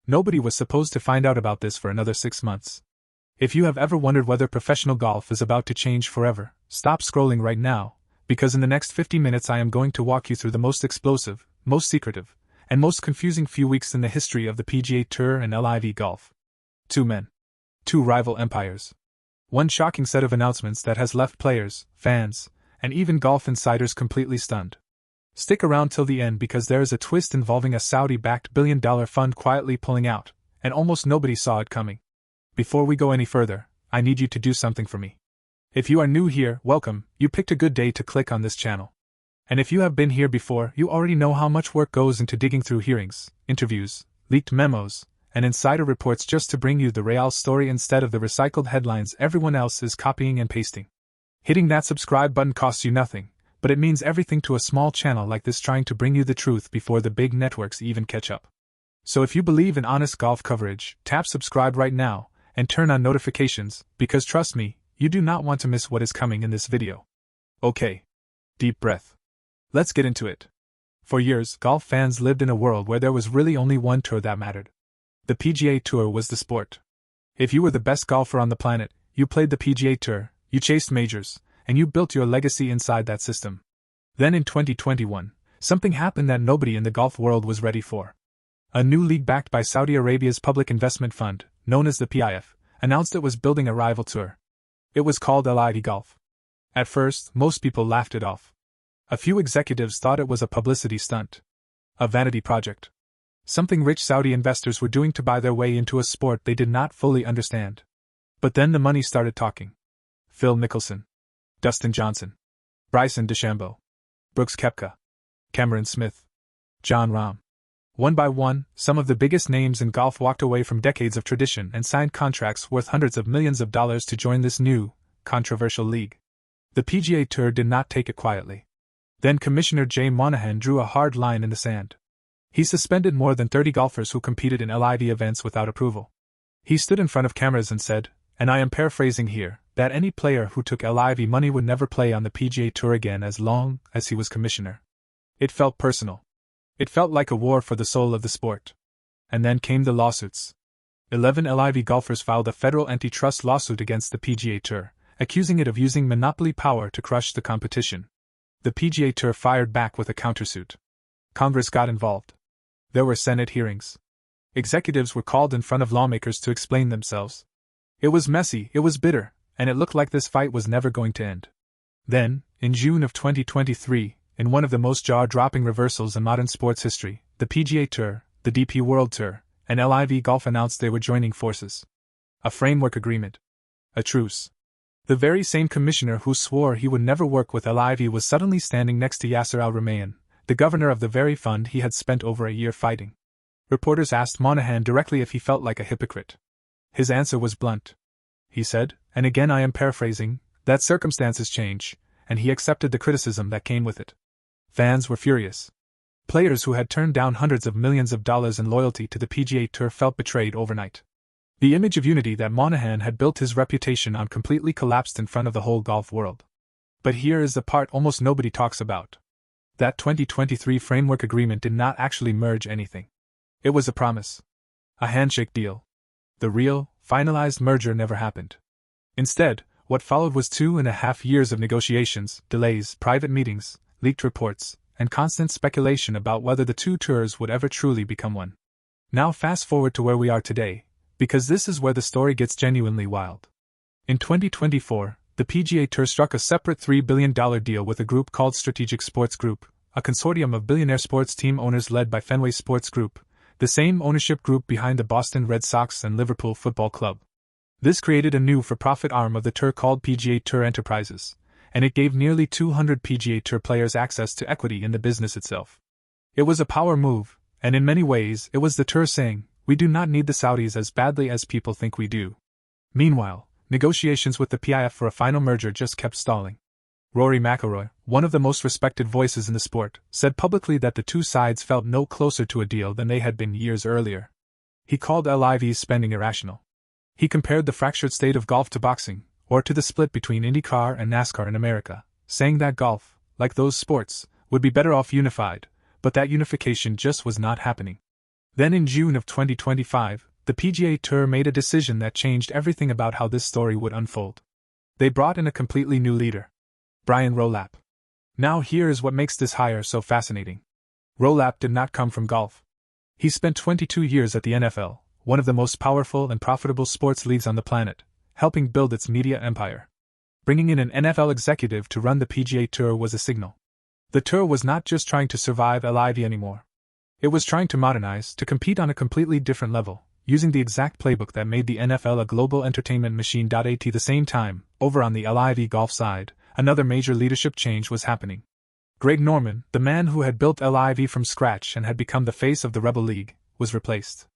Nobody was supposed to find out about this for another 6 months. If you have ever wondered whether professional golf is about to change forever, stop scrolling right now, because in the next 50 minutes I am going to walk you through the most explosive, most secretive, and most confusing few weeks in the history of the PGA Tour and LIV Golf. 2 men. 2 rival empires. One shocking set of announcements that has left players, fans, and even golf insiders completely stunned. Stick around till the end because there is a twist involving a Saudi-backed billion-dollar fund quietly pulling out, and almost nobody saw it coming. Before we go any further, I need you to do something for me. If you are new here, welcome, you picked a good day to click on this channel. And if you have been here before, you already know how much work goes into digging through hearings, interviews, leaked memos, and insider reports just to bring you the real story instead of the recycled headlines everyone else is copying and pasting. Hitting that subscribe button costs you nothing, but it means everything to a small channel like this trying to bring you the truth before the big networks even catch up. So if you believe in honest golf coverage, tap subscribe right now, and turn on notifications, because trust me, you do not want to miss what is coming in this video. Okay. Deep breath. Let's get into it. For years, golf fans lived in a world where there was really only one tour that mattered. The PGA Tour was the sport. If you were the best golfer on the planet, you played the PGA Tour, you chased majors, and you built your legacy inside that system. Then in 2021, something happened that nobody in the golf world was ready for. A new league backed by Saudi Arabia's public investment fund, known as the PIF, announced it was building a rival tour. It was called LIV Golf. At first, most people laughed it off. A few executives thought it was a publicity stunt. A vanity project. Something rich Saudi investors were doing to buy their way into a sport they did not fully understand. But then the money started talking. Phil Mickelson. Dustin Johnson. Bryson DeChambeau. Brooks Koepka. Cameron Smith. Jon Rahm. One by one, some of the biggest names in golf walked away from decades of tradition and signed contracts worth hundreds of millions of dollars to join this new, controversial league. The PGA Tour did not take it quietly. Then Commissioner Jay Monahan drew a hard line in the sand. He suspended more than 30 golfers who competed in LIV events without approval. He stood in front of cameras and said, and I am paraphrasing here, that any player who took LIV money would never play on the PGA Tour again as long as he was commissioner. It felt personal. It felt like a war for the soul of the sport. And then came the lawsuits. 11 LIV golfers filed a federal antitrust lawsuit against the PGA Tour, accusing it of using monopoly power to crush the competition. The PGA Tour fired back with a countersuit. Congress got involved. There were Senate hearings. Executives were called in front of lawmakers to explain themselves. It was messy, it was bitter, and it looked like this fight was never going to end. Then, in June of 2023, in one of the most jaw-dropping reversals in modern sports history, the PGA Tour, the DP World Tour, and LIV Golf announced they were joining forces. A framework agreement. A truce. The very same commissioner who swore he would never work with LIV was suddenly standing next to Yasser Al-Rumayyan, the governor of the very fund he had spent over a year fighting. Reporters asked Monahan directly if he felt like a hypocrite. His answer was blunt. He said, and again I am paraphrasing, that circumstances change, and he accepted the criticism that came with it. Fans were furious. Players who had turned down hundreds of millions of dollars in loyalty to the PGA Tour felt betrayed overnight. The image of unity that Monahan had built his reputation on completely collapsed in front of the whole golf world. But here is the part almost nobody talks about. That 2023 framework agreement did not actually merge anything. It was a promise. A handshake deal. The real, finalized merger never happened. Instead, what followed was 2.5 years of negotiations, delays, private meetings, leaked reports, and constant speculation about whether the two tours would ever truly become one. Now fast forward to where we are today, because this is where the story gets genuinely wild. In 2024, the PGA Tour struck a separate $3 billion deal with a group called Strategic Sports Group, a consortium of billionaire sports team owners led by Fenway Sports Group, the same ownership group behind the Boston Red Sox and Liverpool Football Club. This created a new for-profit arm of the tour called PGA Tour Enterprises, and it gave nearly 200 PGA Tour players access to equity in the business itself. It was a power move, and in many ways it was the tour saying, we do not need the Saudis as badly as people think we do. Meanwhile, negotiations with the PIF for a final merger just kept stalling. Rory McIlroy, one of the most respected voices in the sport, said publicly that the two sides felt no closer to a deal than they had been years earlier. He called LIV's spending irrational. He compared the fractured state of golf to boxing, or to the split between IndyCar and NASCAR in America, saying that golf, like those sports, would be better off unified, but that unification just was not happening. Then in June of 2025, the PGA Tour made a decision that changed everything about how this story would unfold. They brought in a completely new leader, Brian Rolapp. Now here is what makes this hire so fascinating. Rolapp did not come from golf. He spent 22 years at the NFL, one of the most powerful and profitable sports leagues on the planet, helping build its media empire. Bringing in an NFL executive to run the PGA Tour was a signal. The tour was not just trying to survive LIV anymore. It was trying to modernize, to compete on a completely different level, using the exact playbook that made the NFL a global entertainment machine. At the same time, over on the LIV Golf side, another major leadership change was happening. Greg Norman, the man who had built LIV from scratch and had become the face of the Rebel League, was replaced.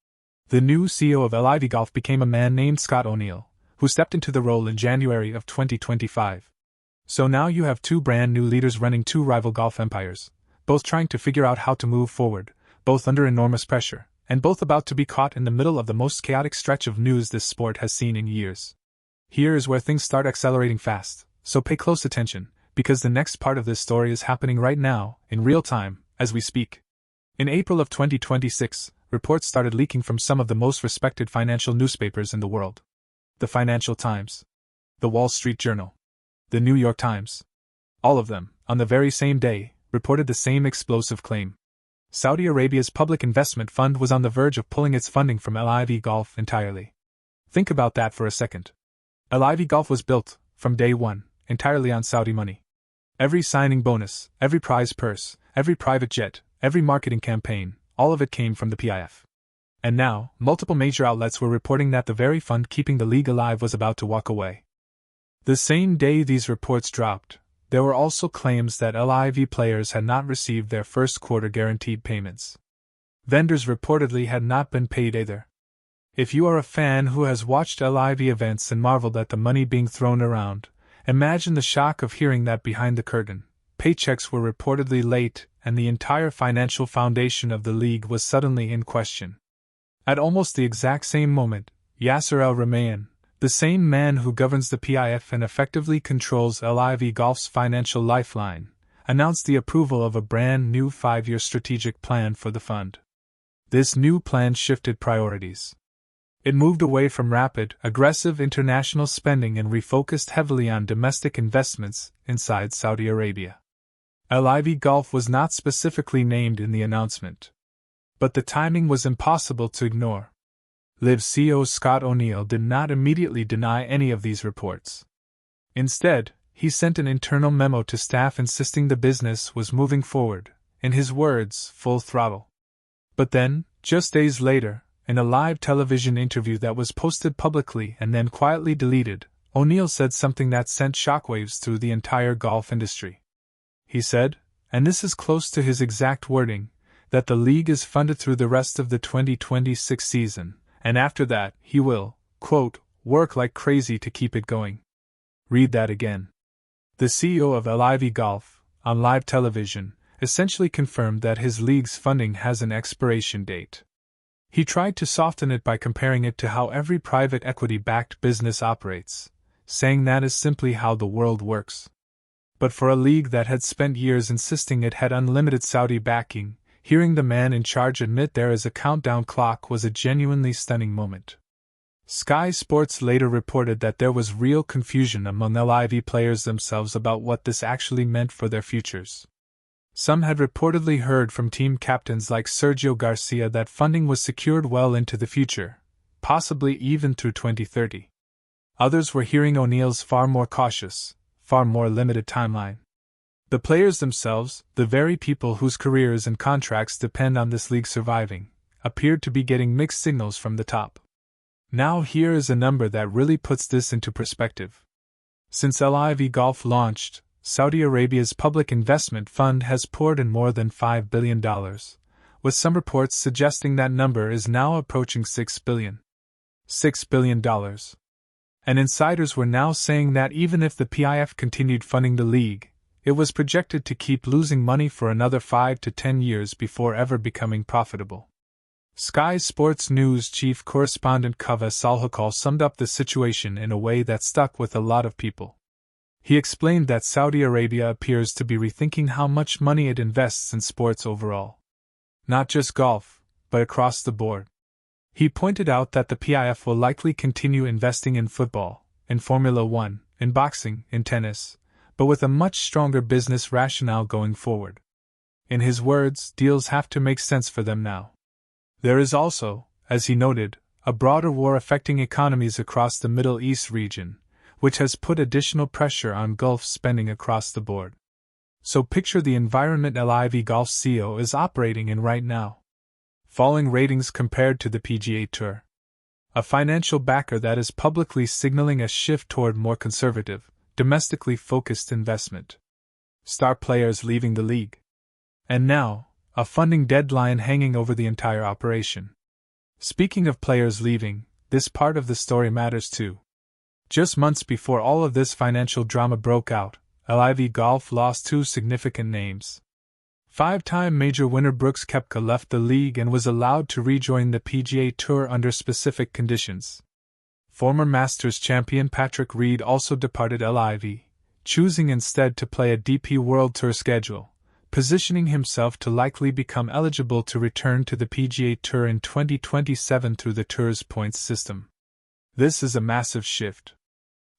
The new CEO of LIV Golf became a man named Scott O'Neill, who stepped into the role in January of 2025. So now you have two brand new leaders running two rival golf empires, both trying to figure out how to move forward, both under enormous pressure, and both about to be caught in the middle of the most chaotic stretch of news this sport has seen in years. Here is where things start accelerating fast, so pay close attention, because the next part of this story is happening right now, in real time, as we speak. In April of 2026, reports started leaking from some of the most respected financial newspapers in the world. The Financial Times, the Wall Street Journal, the New York Times. All of them, on the very same day, reported the same explosive claim. Saudi Arabia's public investment fund was on the verge of pulling its funding from LIV Golf entirely. Think about that for a second. LIV Golf was built, from day one, entirely on Saudi money. Every signing bonus, every prize purse, every private jet, every marketing campaign, all of it came from the PIF. And now, multiple major outlets were reporting that the very fund keeping the league alive was about to walk away. The same day these reports dropped, there were also claims that LIV players had not received their first quarter guaranteed payments. Vendors reportedly had not been paid either. If you are a fan who has watched LIV events and marveled at the money being thrown around, imagine the shock of hearing that behind the curtain, paychecks were reportedly late and the entire financial foundation of the league was suddenly in question. At almost the exact same moment, Yasser Al-Rumayyan, the same man who governs the PIF and effectively controls LIV Golf's financial lifeline, announced the approval of a brand new 5-year strategic plan for the fund. This new plan shifted priorities. It moved away from rapid, aggressive international spending and refocused heavily on domestic investments inside Saudi Arabia. LIV Golf was not specifically named in the announcement, but the timing was impossible to ignore. LIV CEO Scott O'Neill did not immediately deny any of these reports. Instead, he sent an internal memo to staff insisting the business was moving forward, in his words, full throttle. But then, just days later, in a live television interview that was posted publicly and then quietly deleted, O'Neill said something that sent shockwaves through the entire golf industry. He said, and this is close to his exact wording, that the league is funded through the rest of the 2026 season. And after that, he will, quote, work like crazy to keep it going. Read that again. The CEO of LIV Golf, on live television, essentially confirmed that his league's funding has an expiration date. He tried to soften it by comparing it to how every private equity-backed business operates, saying that is simply how the world works. But for a league that had spent years insisting it had unlimited Saudi backing, hearing the man in charge admit there is a countdown clock was a genuinely stunning moment. Sky Sports later reported that there was real confusion among LIV players themselves about what this actually meant for their futures. Some had reportedly heard from team captains like Sergio Garcia that funding was secured well into the future, possibly even through 2030. Others were hearing O'Neill's far more cautious, far more limited timeline. The players themselves, the very people whose careers and contracts depend on this league surviving, appeared to be getting mixed signals from the top. Now here is a number that really puts this into perspective. Since LIV Golf launched, Saudi Arabia's public investment fund has poured in more than $5 billion, with some reports suggesting that number is now approaching $6 billion. $6 billion. And insiders were now saying that even if the PIF continued funding the league, it was projected to keep losing money for another 5 to 10 years before ever becoming profitable. Sky Sports News chief correspondent Kaveh Salhakal summed up the situation in a way that stuck with a lot of people. He explained that Saudi Arabia appears to be rethinking how much money it invests in sports overall. Not just golf, but across the board. He pointed out that the PIF will likely continue investing in football, in Formula One, in boxing, in tennis, but with a much stronger business rationale going forward. In his words, deals have to make sense for them now. There is also, as he noted, a broader war affecting economies across the Middle East region, which has put additional pressure on Gulf spending across the board. So picture the environment LIV Golf CEO is operating in right now. Falling ratings compared to the PGA Tour. A financial backer that is publicly signaling a shift toward more conservative, domestically focused investment. Star players leaving the league. And now, a funding deadline hanging over the entire operation. Speaking of players leaving, this part of the story matters too. Just months before all of this financial drama broke out, LIV Golf lost two significant names. Five-time major winner Brooks Koepka left the league and was allowed to rejoin the PGA Tour under specific conditions. Former Masters champion Patrick Reed also departed LIV, choosing instead to play a DP World Tour schedule, positioning himself to likely become eligible to return to the PGA Tour in 2027 through the Tour's points system. This is a massive shift.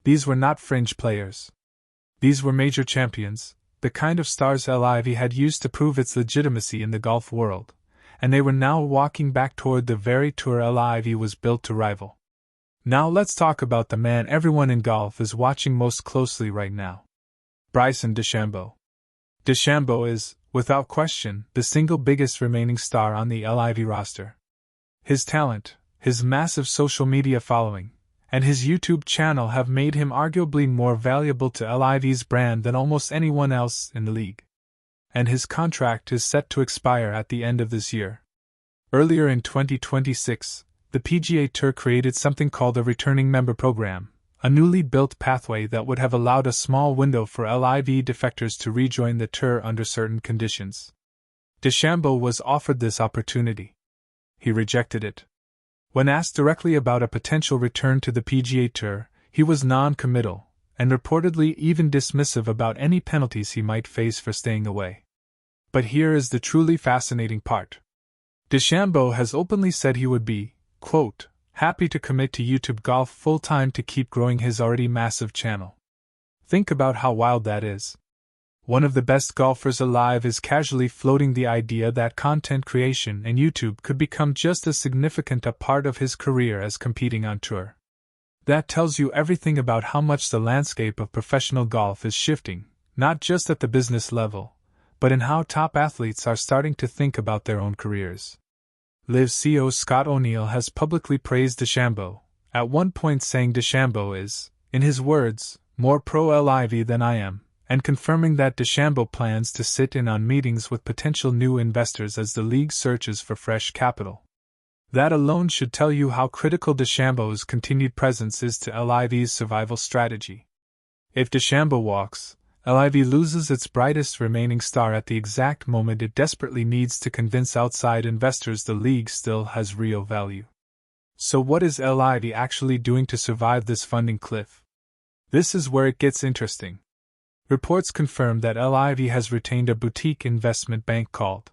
These were not fringe players. These were major champions, the kind of stars LIV had used to prove its legitimacy in the golf world, and they were now walking back toward the very tour LIV was built to rival. Now let's talk about the man everyone in golf is watching most closely right now. Bryson DeChambeau. DeChambeau is, without question, the single biggest remaining star on the LIV roster. His talent, his massive social media following, and his YouTube channel have made him arguably more valuable to LIV's brand than almost anyone else in the league. And his contract is set to expire at the end of this year. Earlier in 2026, the PGA Tour created something called a Returning Member Program, a newly built pathway that would have allowed a small window for LIV defectors to rejoin the Tour under certain conditions. DeChambeau was offered this opportunity. He rejected it. When asked directly about a potential return to the PGA Tour, he was non-committal, and reportedly even dismissive about any penalties he might face for staying away. But here is the truly fascinating part. DeChambeau has openly said he would be, quote, happy to commit to YouTube Golf full-time to keep growing his already massive channel. Think about how wild that is. One of the best golfers alive is casually floating the idea that content creation and YouTube could become just as significant a part of his career as competing on tour. That tells you everything about how much the landscape of professional golf is shifting, not just at the business level, but in how top athletes are starting to think about their own careers. LIV CEO Scott O'Neill has publicly praised DeChambeau, at one point saying DeChambeau is, in his words, more pro-LIV than I am, and confirming that DeChambeau plans to sit in on meetings with potential new investors as the league searches for fresh capital. That alone should tell you how critical DeChambeau's continued presence is to LIV's survival strategy. If DeChambeau walks, LIV loses its brightest remaining star at the exact moment it desperately needs to convince outside investors the league still has real value. So what is LIV actually doing to survive this funding cliff? This is where it gets interesting. Reports confirm that LIV has retained a boutique investment bank called